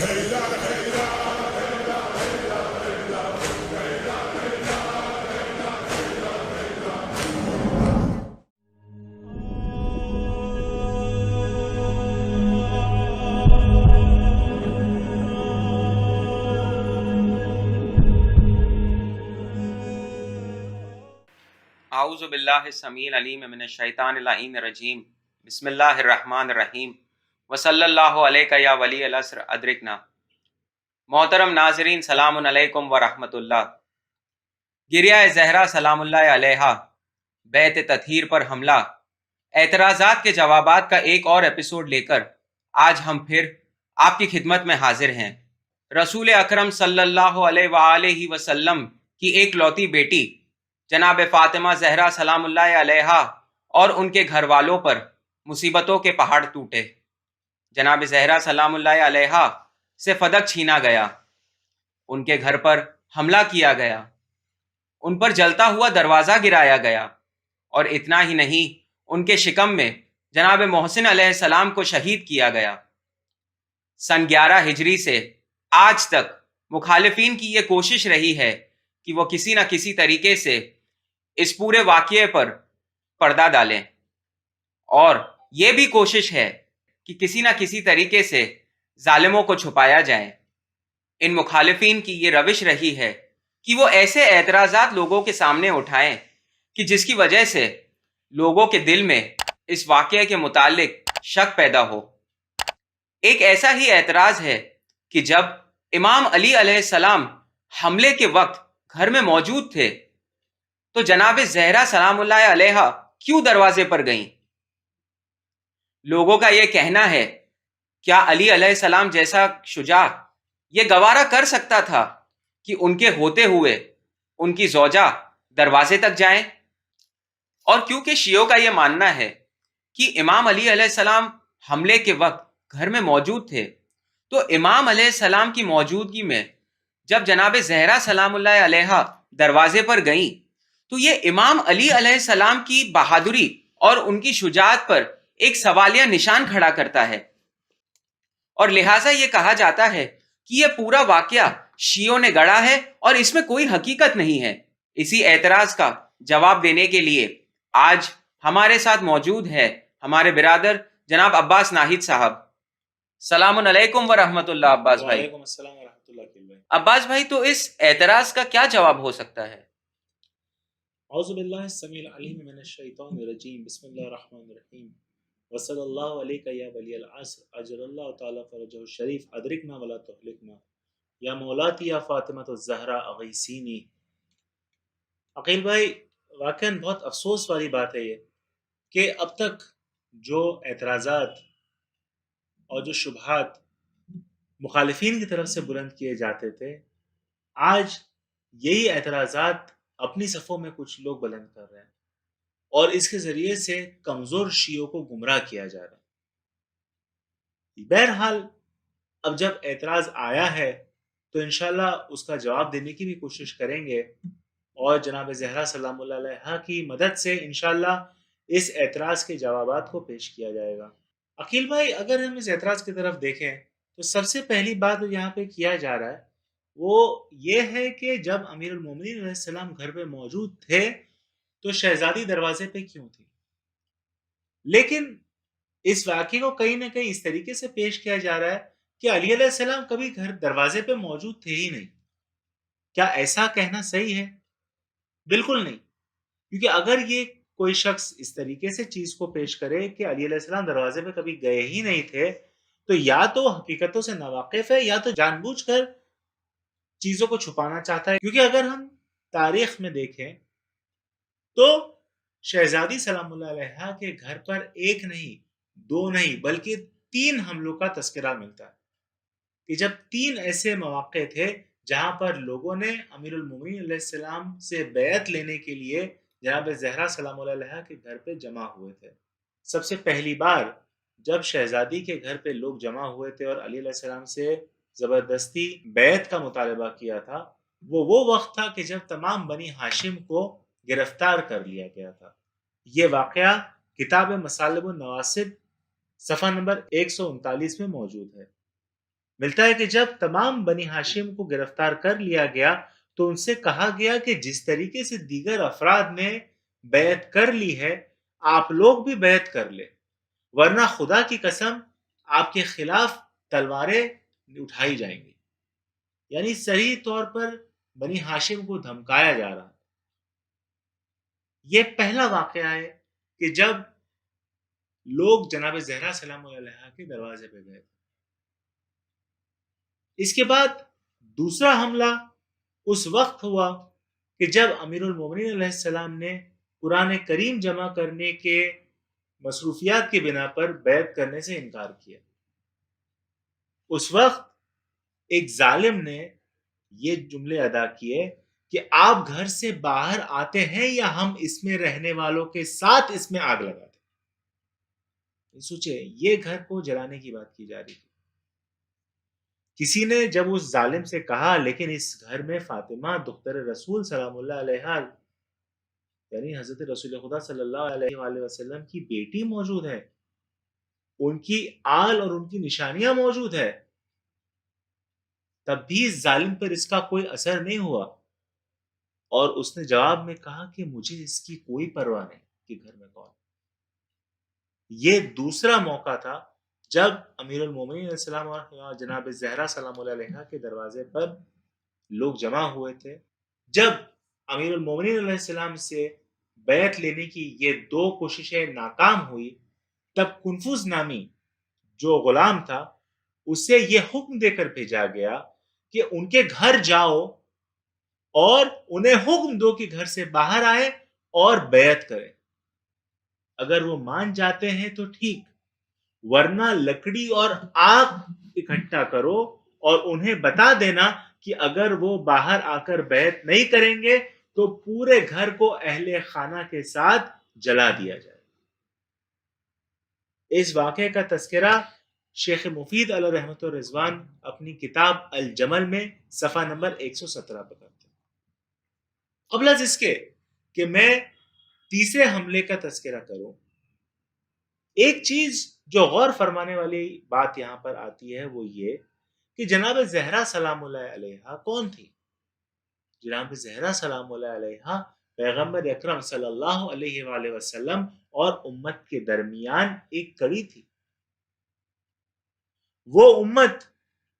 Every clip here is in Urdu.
اعوذ باللہ السمیع العلیم من الشیطان اللعین الرجیم بسم اللہ الرحمن الرحیم وصلی اللہ علیہ یا ولی العصر ادرکنا۔ محترم ناظرین، سلام علیکم ورحمۃ اللہ۔ گریہ زہرا سلام اللہ علیہا، بیت تطہیر پر حملہ، اعتراضات کے جوابات کا ایک اور ایپیسوڈ لے کر آج ہم پھر آپ کی خدمت میں حاضر ہیں۔ رسول اکرم صلی اللہ علیہ وآلہ وسلم کی ایک لوتی بیٹی جناب فاطمہ زہرا سلام اللہ علیہا اور ان کے گھر والوں پر مصیبتوں کے پہاڑ ٹوٹے۔ جناب زہرا سلام اللہ علیہا سے فدق چھینا گیا، ان کے گھر پر حملہ کیا گیا، ان پر جلتا ہوا دروازہ گرایا گیا، اور اتنا ہی نہیں، ان کے شکم میں جناب محسن علیہ السلام کو شہید کیا گیا۔ سن 11 ہجری سے آج تک مخالفین کی یہ کوشش رہی ہے کہ وہ کسی نہ کسی طریقے سے اس پورے واقعے پر پردہ ڈالیں، اور یہ بھی کوشش ہے کہ کسی نہ کسی طریقے سے ظالموں کو چھپایا جائے۔ ان مخالفین کی یہ روش رہی ہے کہ وہ ایسے اعتراضات لوگوں کے سامنے اٹھائیں کہ جس کی وجہ سے لوگوں کے دل میں اس واقعے کے متعلق شک پیدا ہو۔ ایک ایسا ہی اعتراض ہے کہ جب امام علی علیہ السلام حملے کے وقت گھر میں موجود تھے تو جناب زہرا سلام اللہ علیہا کیوں دروازے پر گئیں؟ لوگوں کا یہ کہنا ہے، کیا علی علیہ السلام جیسا شجاع یہ گوارا کر سکتا تھا کہ ان کے ہوتے ہوئے ان کی زوجہ دروازے تک جائیں؟ اور کیونکہ شیعوں کا یہ ماننا ہے کہ امام علی علیہ السلام حملے کے وقت گھر میں موجود تھے، تو امام علیہ السلام کی موجودگی میں جب جناب زہرا سلام اللہ علیہا دروازے پر گئیں تو یہ امام علی علیہ السلام کی بہادری اور ان کی شجاعت پر ایک سوالیہ نشان کھڑا کرتا ہے، اور لہٰذا یہ کہا جاتا ہے کہ یہ پورا واقعہ شیعوں نے گڑھا ہے اور اس میں کوئی حقیقت نہیں ہے۔ اسی اعتراض کا جواب دینے کے لیے آج ہمارے ساتھ موجود ہے ہمارے برادر جناب عباس ناہید صاحب۔ سلام علیکم ورحمۃ اللہ عباس بھائی۔ وعلیکم السلام ورحمۃ اللہ بھائی۔ عباس بھائی، تو اس اعتراض کا کیا جواب ہو سکتا ہے؟ اعوذ باللہ السمیع العلیم من الشیطان الرجیم بسم اللہ الرحمن الرحیم وصلی اللہ علیہ یا ولی العصر اجر اللہ تعالی فرجہ الشریف ادرکنا ولا تہلکنا یا مولاتی یا فاطمۃ الزہرا اغیثینی۔ عقیل بھائی، واقعاً بہت افسوس والی بات ہے یہ کہ اب تک جو اعتراضات اور جو شبہات مخالفین کی طرف سے بلند کیے جاتے تھے، آج یہی اعتراضات اپنی صفوں میں کچھ لوگ بلند کر رہے ہیں، اور اس کے ذریعے سے کمزور شیعوں کو گمراہ کیا جا رہا ہے۔ بہرحال اب جب اعتراض آیا ہے تو انشاءاللہ اس کا جواب دینے کی بھی کوشش کریں گے، اور جناب زہرا سلام اللہ علیہا کی مدد سے انشاءاللہ اس اعتراض کے جوابات کو پیش کیا جائے گا۔ عقیل بھائی، اگر ہم اس اعتراض کی طرف دیکھیں تو سب سے پہلی بات جو یہاں پہ کیا جا رہا ہے وہ یہ ہے کہ جب امیر المومنین علیہ السلام گھر پہ موجود تھے تو شہزادی دروازے پہ کیوں تھی؟ لیکن اس واقعے کو کہیں نہ کہیں اس طریقے سے پیش کیا جا رہا ہے کہ علی علیہ السلام کبھی گھر دروازے پہ موجود تھے ہی نہیں۔ کیا ایسا کہنا صحیح ہے؟ بالکل نہیں، کیونکہ اگر یہ کوئی شخص اس طریقے سے چیز کو پیش کرے کہ علی علیہ السلام دروازے پہ کبھی گئے ہی نہیں تھے تو یا تو حقیقتوں سے ناواقف ہے یا تو جان بوجھ کر چیزوں کو چھپانا چاہتا ہے۔ کیونکہ اگر ہم تاریخ میں دیکھیں تو شہزادی سلام اللہ علیہا کے گھر پر ایک نہیں، دو نہیں، بلکہ 3 حملوں کا تذکرہ ملتا ہے کہ جب 3 ایسے مواقع تھے جہاں پر لوگوں نے امیر المومنین علیہ السلام سے بیعت لینے کے لیے جناب زہرا سلام اللہ علیہا کے گھر پہ جمع ہوئے تھے۔ سب سے پہلی بار جب شہزادی کے گھر پہ لوگ جمع ہوئے تھے اور علی علیہ السلام سے زبردستی بیعت کا مطالبہ کیا تھا، وہ وقت تھا کہ جب تمام بنی ہاشم کو گرفتار کر لیا گیا تھا۔ یہ واقعہ کتاب مصالب النواسب صفحہ نمبر 139 میں موجود ہے۔ ملتا ہے کہ جب تمام بنی ہاشم کو گرفتار کر لیا گیا تو ان سے کہا گیا کہ جس طریقے سے دیگر افراد نے بیعت کر لی ہے آپ لوگ بھی بیعت کر لیں، ورنہ خدا کی قسم آپ کے خلاف تلواریں اٹھائی جائیں گی۔ یعنی صحیح طور پر بنی ہاشم کو دھمکایا جا رہا ہے۔ یہ پہلا واقعہ ہے کہ جب لوگ جناب زہرا سلام اللہ علیہا کے دروازے پہ گئے۔ اس کے بعد دوسرا حملہ اس وقت ہوا کہ جب امیر المومنین علیہ السلام نے قرآن کریم جمع کرنے کے مصروفیات کی بنا پر بیعت کرنے سے انکار کیا۔ اس وقت ایک ظالم نے یہ جملے ادا کیے کہ آپ گھر سے باہر آتے ہیں یا ہم اس میں رہنے والوں کے ساتھ اس میں آگ لگاتے ہیں۔ سوچے، یہ گھر کو جلانے کی بات کی جا رہی تھی۔ کسی نے جب اس ظالم سے کہا لیکن اس گھر میں فاطمہ دختر رسول سلام اللہ علیہ یعنی حضرت رسول خدا صلی اللہ علیہ وآلہ وسلم کی بیٹی موجود ہے، ان کی آل اور ان کی نشانیاں موجود ہے، تب بھی اس ظالم پر اس کا کوئی اثر نہیں ہوا، اور اس نے جواب میں کہا کہ مجھے اس کی کوئی پرواہ نہیں کہ گھر میں کون۔ یہ دوسرا موقع تھا جب امیر المومنین علیہ السلام اور جناب زہرا سلام اللہ علیہ کے دروازے پر لوگ جمع ہوئے تھے۔ جب امیر المومنین علیہ السلام سے بیعت لینے کی یہ دو کوششیں ناکام ہوئی، تب کنفوز نامی جو غلام تھا اسے یہ حکم دے کر بھیجا گیا کہ ان کے گھر جاؤ اور انہیں حکم دو کہ گھر سے باہر آئے اور بیعت کریں۔ اگر وہ مان جاتے ہیں تو ٹھیک، ورنہ لکڑی اور آگ اکٹھا کرو اور انہیں بتا دینا کہ اگر وہ باہر آ کر بیعت نہیں کریں گے تو پورے گھر کو اہل خانہ کے ساتھ جلا دیا جائے۔ اس واقعے کا تذکرہ شیخ مفید علیہ رحمت و رضوان اپنی کتاب الجمل میں صفحہ نمبر 117 پر کرتے ہیں۔ قبل از اس کے کہ میں تیسرے حملے کا تذکرہ کروں، ایک چیز جو غور فرمانے والی بات یہاں پر آتی ہے وہ یہ کہ جناب زہرا سلام اللہ علیہا کون تھی؟ جناب زہرا سلام اللہ علیہا پیغمبر اکرم صلی اللہ علیہ وآلہ وسلم اور امت کے درمیان ایک کڑی تھی۔ وہ امت،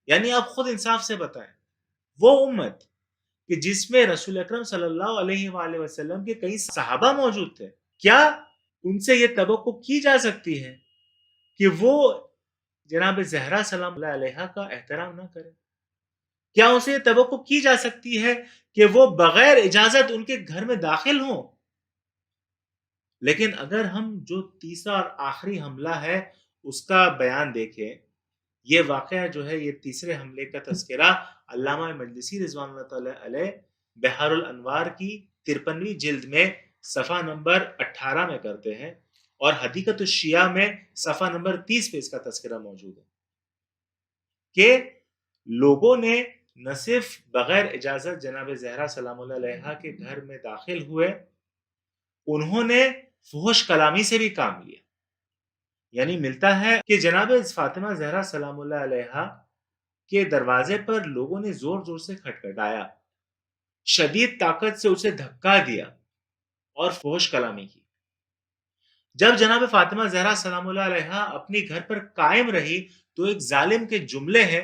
یعنی آپ خود انصاف سے بتائیں، وہ امت کہ جس میں رسول اکرم صلی اللہ علیہ وآلہ وسلم کے کئی صحابہ موجود تھے، کیا ان سے یہ توقع کی جا سکتی ہے کہ وہ جناب زہرا سلام اللہ علیہا کا احترام نہ کرے؟ کیا اسے یہ توقع کی جا سکتی ہے کہ وہ بغیر اجازت ان کے گھر میں داخل ہوں؟ لیکن اگر ہم جو تیسرا اور آخری حملہ ہے اس کا بیان دیکھیں، یہ واقعہ جو ہے، یہ تیسرے حملے کا تذکرہ علامہ مجلسی رضوان اللہ تعالی علیہ بحار الانوار کی 53ویں جلد میں صفحہ نمبر 18 میں کرتے ہیں، اور حدیقۃ الشیعہ میں صفحہ نمبر 30 پہ اس کا تذکرہ موجود ہے کہ لوگوں نے نہ صرف بغیر اجازت جناب زہرا سلام اللہ علیہا کے گھر میں داخل ہوئے، انہوں نے فحش کلامی سے بھی کام لیا۔ یعنی ملتا ہے کہ جناب فاطمہ زہرا سلام اللہ علیہا کے دروازے پر لوگوں نے زور زور سے کھٹکھٹایا، شدید طاقت سے اسے دھکا دیا اور فحش کلامی کی۔ جب جناب فاطمہ زہرا سلام اللہ علیہا اپنی گھر پر قائم رہی تو ایک ظالم کے جملے ہیں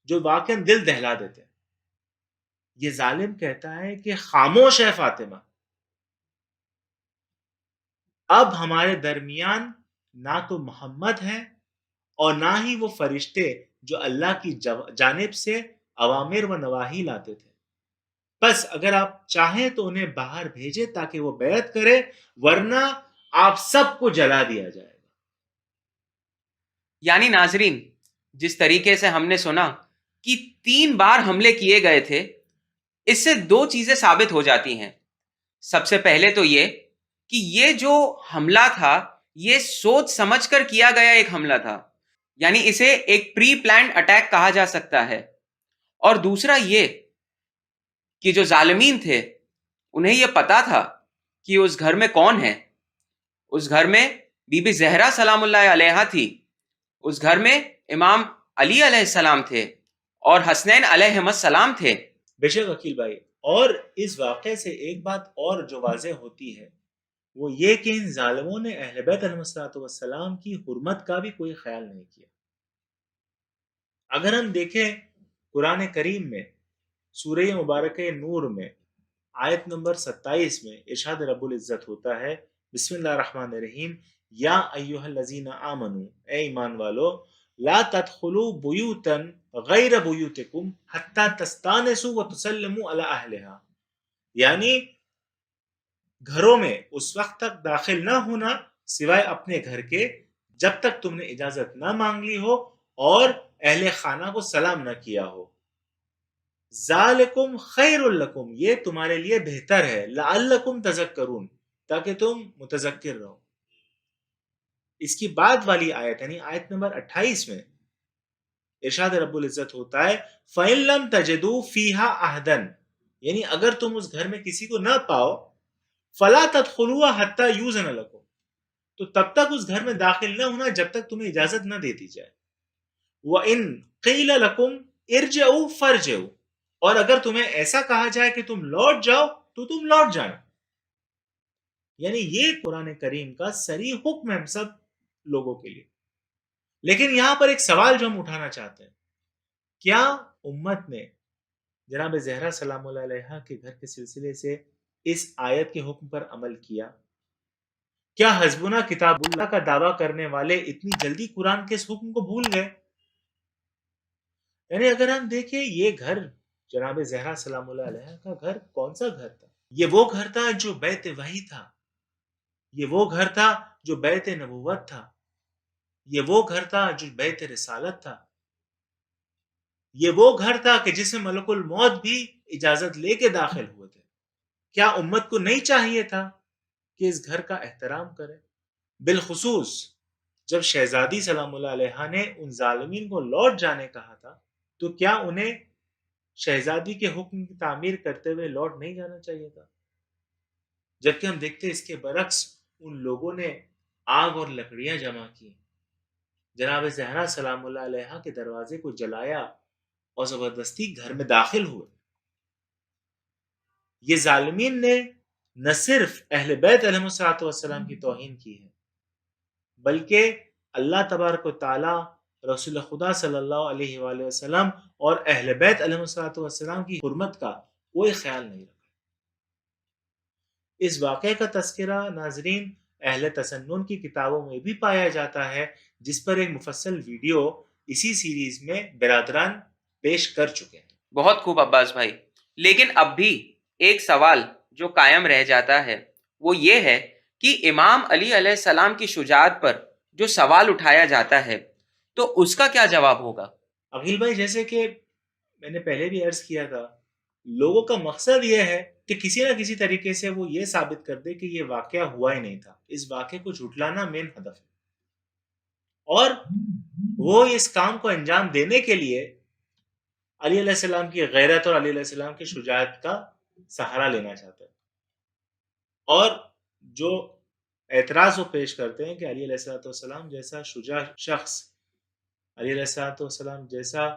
جو واقعا دل دہلا دیتے ہیں۔ یہ ظالم کہتا ہے کہ خاموش ہے فاطمہ، اب ہمارے درمیان نہ تو محمد ہے اور نہ ہی وہ فرشتے جو اللہ کی جانب سے اوامر و نواہی لاتے تھے، بس اگر آپ چاہیں تو انہیں باہر بھیجے تاکہ وہ بیعت کرے، ورنہ آپ سب کو جلا دیا جائے گا۔ یعنی ناظرین، جس طریقے سے ہم نے سنا کہ 3 بار حملے کیے گئے تھے، اس سے 2 چیزیں ثابت ہو جاتی ہیں۔ سب سے پہلے تو یہ کہ یہ جو حملہ تھا یہ سوچ سمجھ کر کیا گیا ایک حملہ تھا، یعنی اسے ایک پری پلانڈ اٹیک کہا جا سکتا ہے۔ اور دوسرا یہ کہ جو ظالمین تھے انہیں یہ پتا تھا کہ اس گھر میں کون ہے۔ اس گھر میں بی بی زہرا سلام اللہ علیہا تھی، اس گھر میں امام علی علیہ السلام تھے اور حسنین علیہ السلام تھے۔ بے شک عقیل بھائی، اور اس واقعے سے ایک بات اور جو واضح ہوتی ہے وہ یہ کہ ان ظالموں نے اہل بیت علیہ الصلوۃ والسلام کی حرمت کا بھی کوئی خیال نہیں کیا۔ اگر ہم دیکھیں قرآن کریم میں سورہ مبارکہ نور میں آیت نمبر 27 میں ارشاد رب العزت ہوتا ہے، بسم اللہ الرحمن الرحیم، یا ایہا الذین آمنو، اے ایمان والو، لا تدخلوا بیوتا غیر بیوتکم حتی تستانسوا وتسلموا علی اہلہا، یعنی گھروں میں اس وقت تک داخل نہ ہونا سوائے اپنے گھر کے جب تک تم نے اجازت نہ مانگ لی ہو اور اہل خانہ کو سلام نہ کیا ہو۔ ذالکم خیر لکم، یہ تمہارے لیے بہتر ہے، لعلکم تذکرون، تاکہ تم متذکر رہو۔ اس کی بعد والی آیت یعنی آیت نمبر 28 میں ارشاد رب العزت ہوتا ہے، فَإِن لَمْ تَجِدُوا فِيهَا أَحَدًا، یعنی اگر تم اس گھر میں کسی کو نہ پاؤ، فَلَا تَدْخُلُوهَا حَتَّى يُؤْذَنَ لَكُمْ، تو تب تک اس گھر میں داخل نہ ہونا جب تک تمہیں اجازت نہ دے دی جائے۔ وَإِن قِيلَ لَكُمْ ارْجِعُوا فَارْجِعُوا، اور اگر تمہیں ایسا کہا جائے کہ تم لوٹ جاؤ تو تم لوٹ جانا۔ یعنی یہ قرآن کریم کا صریح حکم ہے ہم سب لوگوں کے لیے۔ لیکن یہاں پر ایک سوال جو ہم اٹھانا چاہتے ہیں، کیا امت نے جناب زہرا سلام اللہ علیہا کے گھر کے سلسلے سے اس آیت کے حکم پر عمل کیا؟ کیا حسبنا کتاب اللہ کا دعویٰ کرنے والے اتنی جلدی قرآن کے اس حکم کو بھول گئے؟ یعنی اگر ہم دیکھیں یہ گھر جناب زہرا سلام اللہ علیہ کا گھر کون سا گھر تھا؟ یہ وہ گھر تھا جو بیت وحی تھا، یہ وہ گھر تھا جو بیت نبوت تھا، یہ وہ گھر تھا جو بیت رسالت تھا، یہ وہ گھر تھا کہ جس میں ملک الموت بھی اجازت لے کے داخل ہوئے تھے۔ کیا امت کو نہیں چاہیے تھا کہ اس گھر کا احترام کرے؟ بالخصوص جب شہزادی سلام اللہ علیہ نے ان ظالمین کو لوٹ جانے کہا تھا تو کیا انہیں شہزادی کے حکم کی تعمیر کرتے ہوئے لوٹ نہیں جانا چاہیے تھا؟ جبکہ ہم دیکھتے اس کے برعکس ان لوگوں نے آگ اور لکڑیاں جمع کی، جناب زہرا سلام اللہ علیہ کے دروازے کو جلایا اور زبردستی گھر میں داخل ہوئے۔ یہ ظالمین نے نہ صرف اہل بیت علیہ الصلوۃ والسلام کی توہین کی ہے بلکہ اللہ تبارک و تعالی، رسول خدا صلی اللہ علیہ وآلہ وسلم اور اہل بیت علیہ الصلوۃ والسلام کی حرمت کا کوئی خیال نہیں رکھا۔ اس واقعے کا تذکرہ ناظرین اہل تسنن کی کتابوں میں بھی پایا جاتا ہے، جس پر ایک مفصل ویڈیو اسی سیریز میں برادران پیش کر چکے ہیں۔ بہت خوب عباس بھائی، لیکن اب بھی ایک سوال جو قائم رہ جاتا ہے وہ یہ ہے کہ امام علی علیہ السلام کی شجاعت پر جو سوال اٹھایا جاتا ہے تو اس کا کیا جواب ہوگا؟ عقیل بھائی، جیسے کہ میں نے پہلے بھی عرض کیا تھا، لوگوں کا مقصد یہ ہے کہ کسی نہ کسی طریقے سے وہ یہ ثابت کر دے کہ یہ واقعہ ہوا ہی نہیں تھا۔ اس واقعے کو جھٹلانا مین ہدف ہے، اور وہ اس کام کو انجام دینے کے لیے علی علیہ السلام کی غیرت اور علی علیہ السلام کی شجاعت کا سہارا لینا چاہتے ہیں، اور جو اعتراض وہ پیش کرتے ہیں کہ علی علیہ السلام جیسا شجاع شخص، علی علیہ السلام جیسا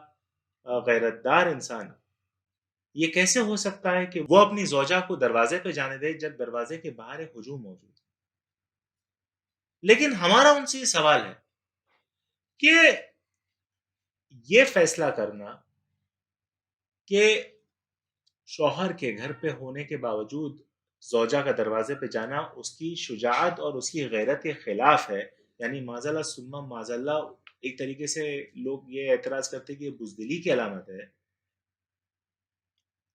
غیرت دار انسان، یہ کیسے ہو سکتا ہے کہ وہ اپنی زوجہ کو دروازے پہ جانے دے جب دروازے کے باہر ایک ہجوم موجود ہے؟ لیکن ہمارا ان سے یہ سوال ہے کہ یہ فیصلہ کرنا کہ شوہر کے گھر پہ ہونے کے باوجود زوجہ کا دروازے پہ جانا اس کی شجاعت اور اس کی غیرت کے خلاف ہے، یعنی معذاللہ ثم معذاللہ ایک طریقے سے لوگ یہ اعتراض کرتے ہیں کہ یہ بزدلی کی علامت ہے،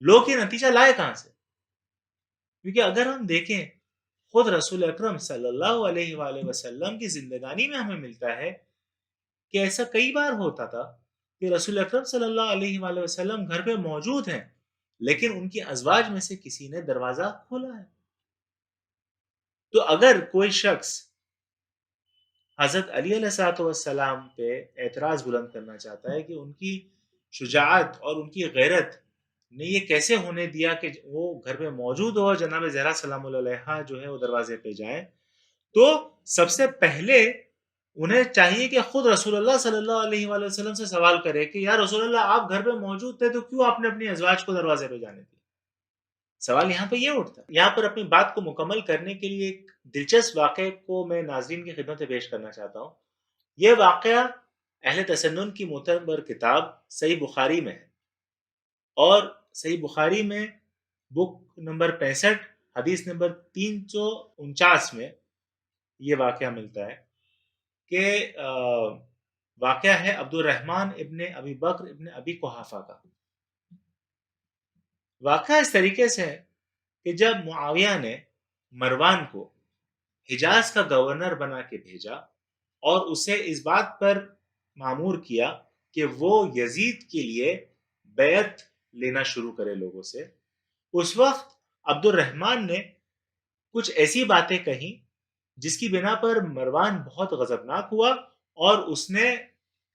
لوگ یہ نتیجہ لائے کہاں سے؟ کیونکہ اگر ہم دیکھیں خود رسول اکرم صلی اللہ علیہ وآلہ وسلم کی زندگانی میں ہمیں ملتا ہے کہ ایسا کئی بار ہوتا تھا کہ رسول اکرم صلی اللہ علیہ وآلہ وسلم گھر پہ موجود ہیں لیکن ان کی ازواج میں سے کسی نے دروازہ کھولا ہے۔ تو اگر کوئی شخص حضرت علی علیہ السلام پہ اعتراض بلند کرنا چاہتا ہے کہ ان کی شجاعت اور ان کی غیرت نے یہ کیسے ہونے دیا کہ وہ گھر پہ موجود ہو، جناب زہرا سلام اللہ علیہ جو ہے وہ دروازے پہ جائیں، تو سب سے پہلے انہیں چاہیے کہ خود رسول اللہ صلی اللہ علیہ وآلہ وسلم سے سوال کرے کہ یا رسول اللہ آپ گھر پہ موجود تھے تو کیوں آپ نے اپنی ازواج کو دروازے پہ جانے دیا؟ سوال یہاں پہ یہ اٹھتا ہے. یہاں پر اپنی بات کو مکمل کرنے کے لیے ایک دلچسپ واقعے کو میں ناظرین کی خدمت میں پیش کرنا چاہتا ہوں. یہ واقعہ اہل تسنن کی معتبر کتاب صحیح بخاری میں ہے، اور صحیح بخاری میں بک نمبر 65 حدیث نمبر 349 میں یہ واقعہ ملتا ہے کہ واقعہ ہے عبد الرحمن ابن ابی بکر ابن ابی قحافہ کا. واقعہ اس طریقے سے ہے کہ جب معاویہ نے مروان کو حجاز کا گورنر بنا کے بھیجا اور اسے اس بات پر مامور کیا کہ وہ یزید کے لیے بیعت لینا شروع کرے لوگوں سے، اس وقت عبد الرحمن نے کچھ ایسی باتیں کہیں جس کی بنا پر مروان بہت غضبناک ہوا اور اس نے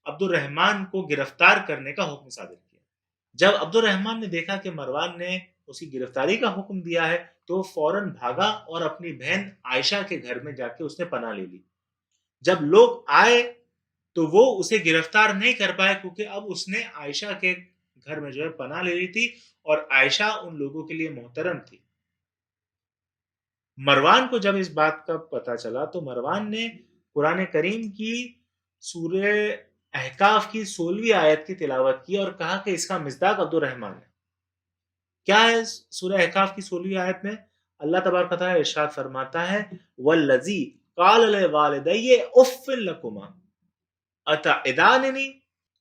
عبد الرحمن کو گرفتار کرنے کا حکم صادر کیا. جب عبد الرحمن نے دیکھا کہ مروان نے اس کی گرفتاری کا حکم دیا ہے تو فوراً بھاگا اور اپنی بہن عائشہ کے گھر میں جا کے اس نے پناہ لے لی. جب لوگ آئے تو وہ اسے گرفتار نہیں کر پائے کیونکہ اب اس نے عائشہ کے گھر میں جو ہے پناہ لے لی تھی اور عائشہ ان لوگوں کے لیے محترم تھی. مروان کو جب اس بات کا پتہ چلا تو مروان نے قرآن کریم کی سورہ احقاف کی 16ویں آیت کی تلاوت کی اور کہا کہ اس کا مصداق عبد الرحمن ہے. کیا ہے سورہ احقاف کی 16ویں آیت میں؟ اللہ تبارک و تعالیٰ ارشاد فرماتا ہے والذی قال لوالدی اف لکما اتعداننی،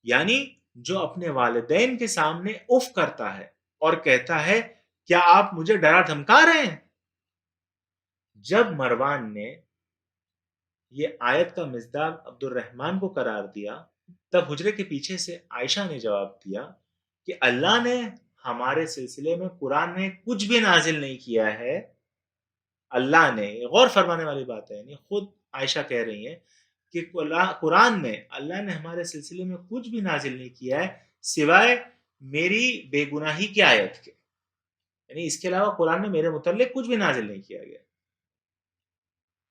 یعنی جو اپنے والدین کے سامنے اف کرتا ہے اور کہتا ہے کیا آپ مجھے ڈرا دھمکا رہے ہیں. جب مروان نے یہ آیت کا مصداق عبد الرحمن کو قرار دیا تب حجرے کے پیچھے سے عائشہ نے جواب دیا کہ اللہ نے ہمارے سلسلے میں قرآن میں کچھ بھی نازل نہیں کیا ہے. اللہ نے، غور فرمانے والی بات ہے، یعنی خود عائشہ کہہ رہی ہیں کہ قرآن میں اللہ نے ہمارے سلسلے میں کچھ بھی نازل نہیں کیا ہے سوائے میری بے گناہی کی آیت کے، یعنی اس کے علاوہ قرآن میں میرے متعلق کچھ بھی نازل نہیں کیا گیا.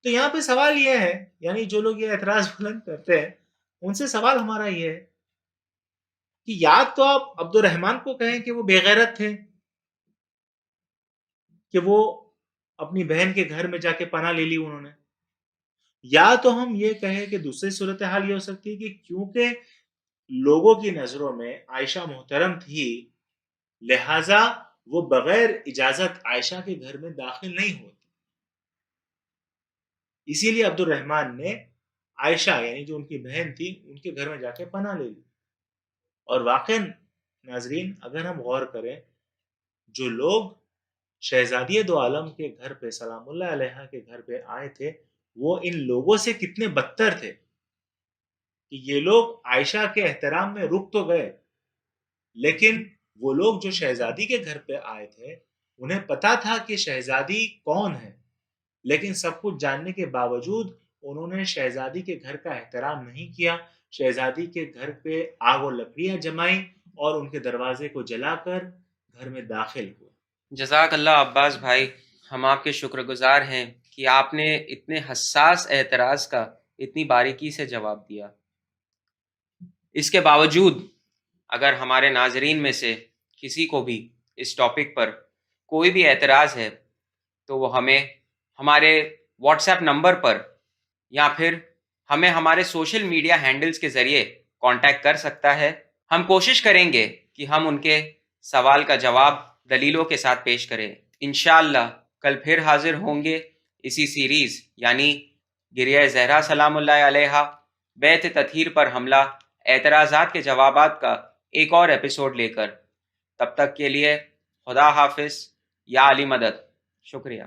تو یہاں پہ سوال یہ ہے، یعنی جو لوگ یہ اعتراض بلند کرتے ہیں ان سے سوال ہمارا یہ ہے کہ یا تو آپ عبد الرحمن کو کہیں کہ وہ بے غیرت تھے کہ وہ اپنی بہن کے گھر میں جا کے پناہ لے لی انہوں نے، یا تو ہم یہ کہیں کہ دوسری صورتحال یہ ہو سکتی ہے کہ کیونکہ لوگوں کی نظروں میں عائشہ محترم تھی لہٰذا وہ بغیر اجازت عائشہ کے گھر میں داخل نہیں ہوتی، اسی لیے عبد الرحمن نے عائشہ یعنی جو ان کی بہن تھی ان کے گھر میں جا کے پناہ لے لی. اور واقعاً ناظرین اگر ہم غور کریں جو لوگ شہزادی دو عالم کے گھر پہ سلام اللہ علیہ کے گھر پہ آئے تھے وہ ان لوگوں سے کتنے بدتر تھے کہ یہ لوگ عائشہ کے احترام میں رک تو گئے لیکن وہ لوگ جو شہزادی کے گھر پہ آئے تھے انہیں پتا تھا کہ شہزادی کون ہے، لیکن سب کچھ جاننے کے باوجود انہوں نے شہزادی کے گھر کا احترام نہیں کیا، شہزادی کے گھر پہ آگ و لکڑیاں جمائیں اور ان کے دروازے کو جلا کر گھر میں داخل ہوئے. جزاک اللہ عباس بھائی، ہم آپ کے شکر گزار ہیں کہ آپ نے اتنے حساس اعتراض کا اتنی باریکی سے جواب دیا. اس کے باوجود اگر ہمارے ناظرین میں سے کسی کو بھی اس ٹاپک پر کوئی بھی اعتراض ہے تو وہ ہمیں ہمارے واٹس ایپ نمبر پر یا پھر ہمیں ہمارے سوشل میڈیا ہینڈلز کے ذریعے کانٹیکٹ کر سکتا ہے. ہم کوشش کریں گے کہ ہم ان کے سوال کا جواب دلیلوں کے ساتھ پیش کریں. انشاءاللہ کل پھر حاضر ہوں گے اسی سیریز یعنی گریہ زہرا سلام اللہ علیہا بیت تطہیر پر حملہ اعتراضات کے جوابات کا ایک اور ایپیسوڈ لے کر. تب تک کے لیے خدا حافظ، یا علی مدد. شکریہ.